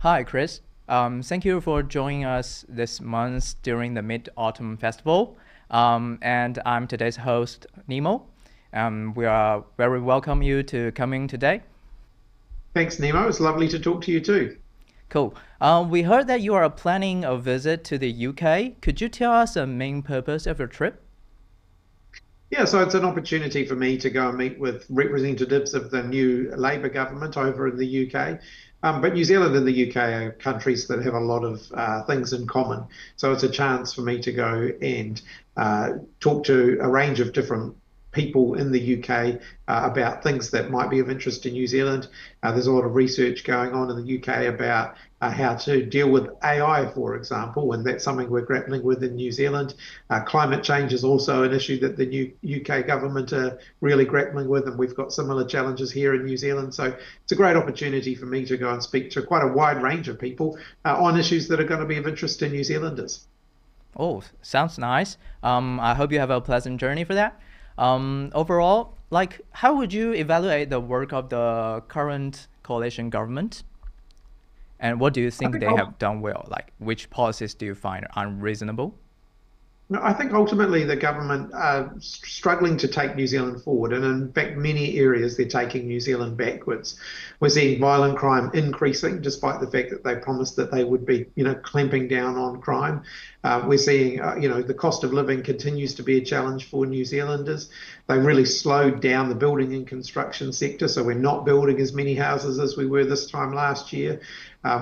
Hi, Chris. Thank you for joining us this month during the Mid-Autumn Festival. And I'm today's host, Nemo. We are very welcome you to coming today. Thanks, Nemo. It's lovely to talk to you too. Cool. We heard that you are planning a visit to the UK. Could you tell us the main purpose of your trip? Yeah, so it's an opportunity for me to go and meet with representatives of the new Labour government over in the UK. But New Zealand and the UK are countries that have a lot of things in common. So it's a chance for me to go and talk to a range of different people in the UK about things that might be of interest to New Zealand. There's a lot of research going on in the UK about how to deal with AI, for example, and that's something we're grappling with in New Zealand. Climate change is also an issue that the new UK government are really grappling with, and we've got similar challenges here in New Zealand. So it's a great opportunity for me to go and speak to quite a wide range of people on issues that are going to be of interest to New Zealanders. Oh, sounds nice. I hope you have a pleasant journey for that. Overall, how would you evaluate the work of the current coalition government? And what do you I think think they have done well? Which policies do you find unreasonable? No, I think ultimately the government are struggling to take New Zealand forward, and in fact, many areas they're taking New Zealand backwards. We're seeing violent crime increasing, despite the fact that they promised that they would be, clamping down on crime. We're seeing, the cost of living continues to be a challenge for New Zealanders. They really slowed down the building and construction sector, so we're not building as many houses as we were this time last year.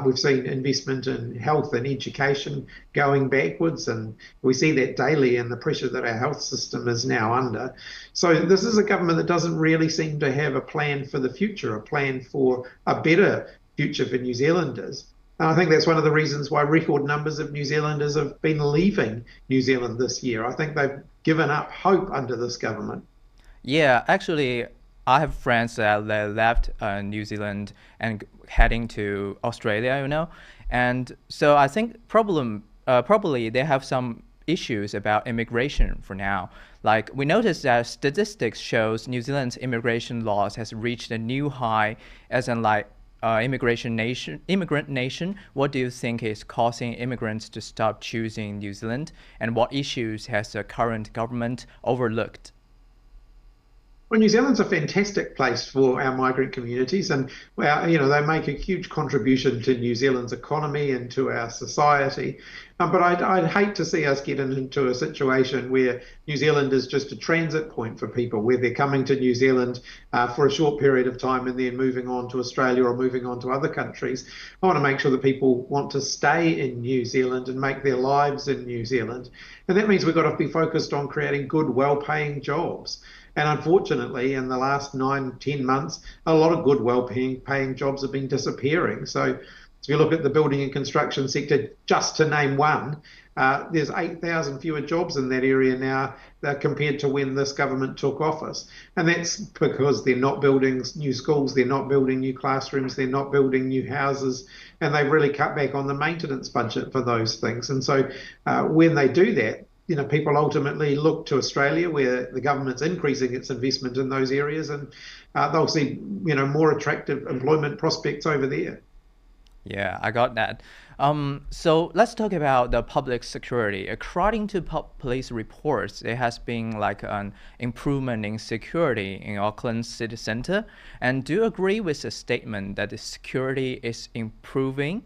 We've seen investment in health and education going backwards, and we see that daily in the pressure that our health system is now under. So, this is a government that doesn't really seem to have a plan for the future, a plan for a better future for New Zealanders. And I think that's one of the reasons why record numbers of New Zealanders have been leaving New Zealand this year. I think they've given up hope under this government. Yeah, actually, I have friends that left New Zealand and heading to Australia. And so I think probably they have some issues about immigration for now. Like we noticed that statistics shows New Zealand's immigration laws has reached a new high as an immigrant nation. What do you think is causing immigrants to stop choosing New Zealand, and what issues has the current government overlooked? Well, New Zealand's a fantastic place for our migrant communities, and well, they make a huge contribution to New Zealand's economy and to our society. But I'd hate to see us get into a situation where New Zealand is just a transit point for people, where they're coming to New Zealand for a short period of time and then moving on to Australia or moving on to other countries. I want to make sure that people want to stay in New Zealand and make their lives in New Zealand, and that means we've got to be focused on creating good, well-paying jobs. And unfortunately, in the last 9, 10 months, a lot of good, well-paying jobs have been disappearing. So if you look at the building and construction sector, just to name one, there's 8,000 fewer jobs in that area now compared to when this government took office. And that's because they're not building new schools, they're not building new classrooms, they're not building new houses, and they've really cut back on the maintenance budget for those things. And so when they do that, people ultimately look to Australia, where the government's increasing its investment in those areas, and they'll see, more attractive employment prospects over there. Yeah, I got that. So let's talk about the public security. According to police reports, there has been like an improvement in security in Auckland city center. And do you agree with the statement that the security is improving?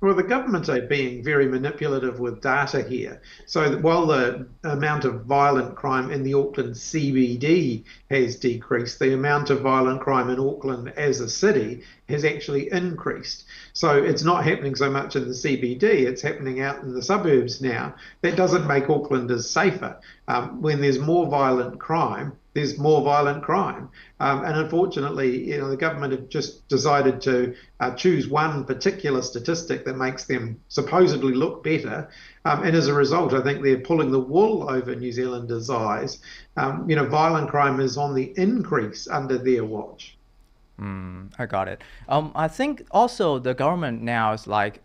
Well, the government are being very manipulative with data here. So while the amount of violent crime in the Auckland CBD has decreased, the amount of violent crime in Auckland as a city has actually increased. So it's not happening so much in the CBD, it's happening out in the suburbs now. That doesn't make Aucklanders safer. When there's more violent crime, there's more violent crime. And unfortunately, the government have just decided to choose one particular statistic that makes them supposedly look better. And as a result, I think they're pulling the wool over New Zealanders' eyes. Violent crime is on the increase under their watch. I got it. I think also the government now is like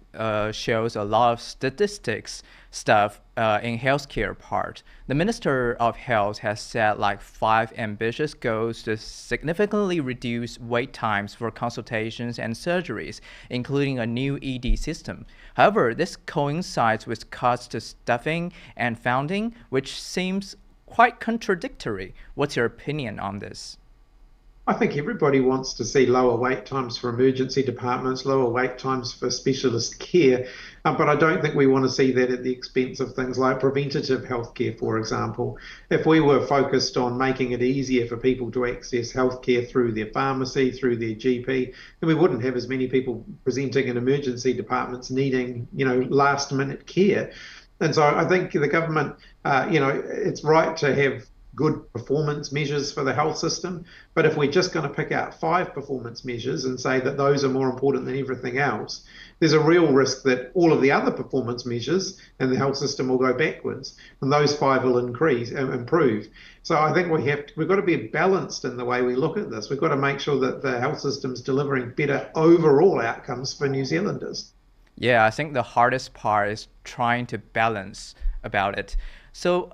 shows a lot of statistics stuff in healthcare part. The Minister of Health has set like 5 ambitious goals to significantly reduce wait times for consultations and surgeries, including a new ED system. However, this coincides with cuts to staffing and funding, which seems quite contradictory. What's your opinion on this? I think everybody wants to see lower wait times for emergency departments, lower wait times for specialist care, but I don't think we want to see that at the expense of things like preventative healthcare, for example. If we were focused on making it easier for people to access healthcare through their pharmacy, through their GP, then we wouldn't have as many people presenting in emergency departments needing, last minute care. And so I think the government, it's right to have good performance measures for the health system. But if we're just going to pick out 5 performance measures and say that those are more important than everything else, there's a real risk that all of the other performance measures in the health system will go backwards, and those 5 will improve. So I think we've got to be balanced in the way we look at this. We've got to make sure that the health system's delivering better overall outcomes for New Zealanders. Yeah, I think the hardest part is trying to balance about it. So,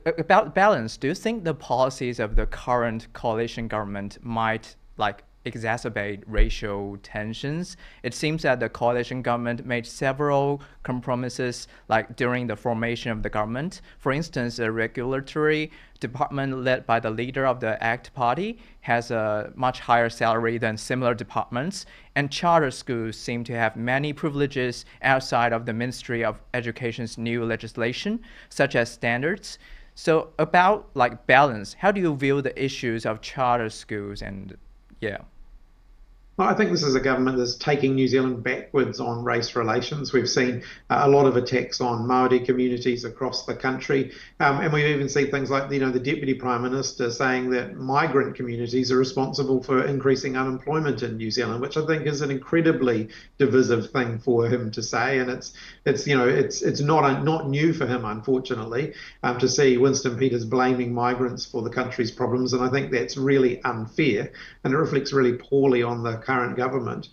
about balance, do you think the policies of the current coalition government might like exacerbate racial tensions? It seems that the coalition government made several compromises like during the formation of the government. For instance, a regulatory department led by the leader of the ACT party has a much higher salary than similar departments, and charter schools seem to have many privileges outside of the Ministry of Education's new legislation, such as standards. So about like balance, how do you view the issues of charter schools and yeah? Well, I think this is a government that's taking New Zealand backwards on race relations. We've seen a lot of attacks on Māori communities across the country, and we even see things like the Deputy Prime Minister saying that migrant communities are responsible for increasing unemployment in New Zealand, which I think is an incredibly divisive thing for him to say, and it's not new for him, unfortunately, to see Winston Peters blaming migrants for the country's problems, and I think that's really unfair, and it reflects really poorly on the current government.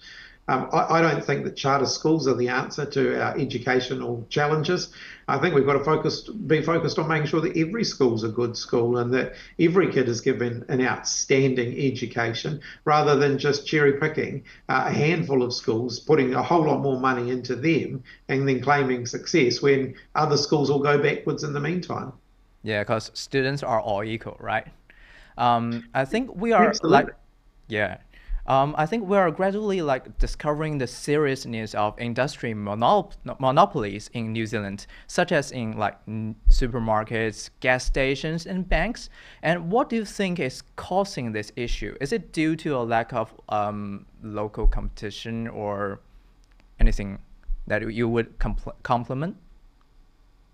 I don't think that charter schools are the answer to our educational challenges. I think we've got to be focused on making sure that every school's a good school and that every kid is given an outstanding education rather than just cherry picking a handful of schools, putting a whole lot more money into them and then claiming success when other schools will go backwards in the meantime. Yeah, because students are all equal, right? I think we are Absolutely. yeah. I think we are gradually like discovering the seriousness of industry monopolies in New Zealand, such as in like supermarkets, gas stations, and banks. And what do you think is causing this issue? Is it due to a lack of local competition or anything that you would compliment?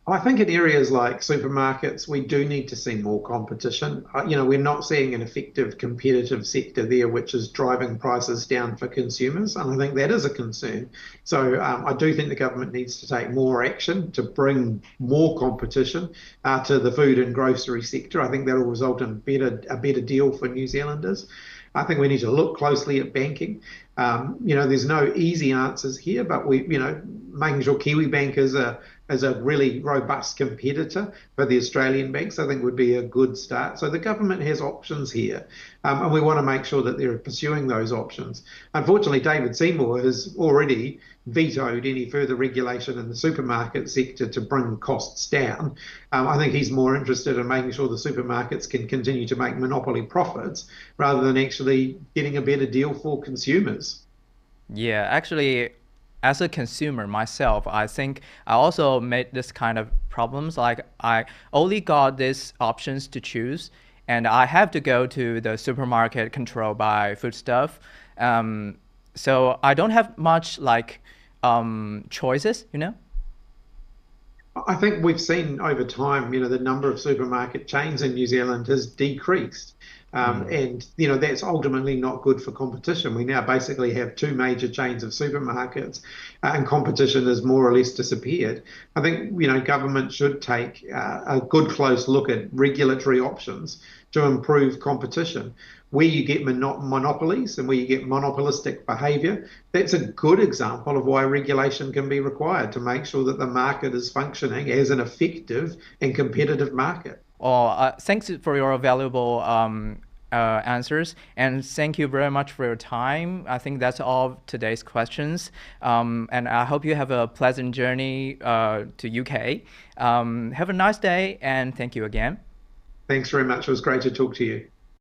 I think in areas like supermarkets, we do need to see more competition. We're not seeing an effective competitive sector there, which is driving prices down for consumers. And I think that is a concern. So I do think the government needs to take more action to bring more competition to the food and grocery sector. I think that will result in a better deal for New Zealanders. I think we need to look closely at banking. There's no easy answers here, but making sure Kiwibank is a really robust competitor for the Australian banks, I think would be a good start. So the government has options here, and we want to make sure that they're pursuing those options. Unfortunately, David Seymour has already vetoed any further regulation in the supermarket sector to bring costs down. I think he's more interested in making sure the supermarkets can continue to make monopoly profits rather than actually getting a better deal for consumers. Yeah, actually, as a consumer myself, I think I also made this kind of problems. Like I only got these options to choose, and I have to go to the supermarket controlled by foodstuff. So I don't have much like choices. I think we've seen over time, the number of supermarket chains in New Zealand has decreased. And that's ultimately not good for competition. We now basically have two major chains of supermarkets, and competition has more or less disappeared. I think government should take a good close look at regulatory options to improve competition. Where you get monopolies and where you get monopolistic behaviour, that's a good example of why regulation can be required to make sure that the market is functioning as an effective and competitive market. Thanks for your valuable answers, and thank you very much for your time. I think that's all of today's questions, and I hope you have a pleasant journey to UK. Have a nice day, and thank you again. Thanks very much. It was great to talk to you.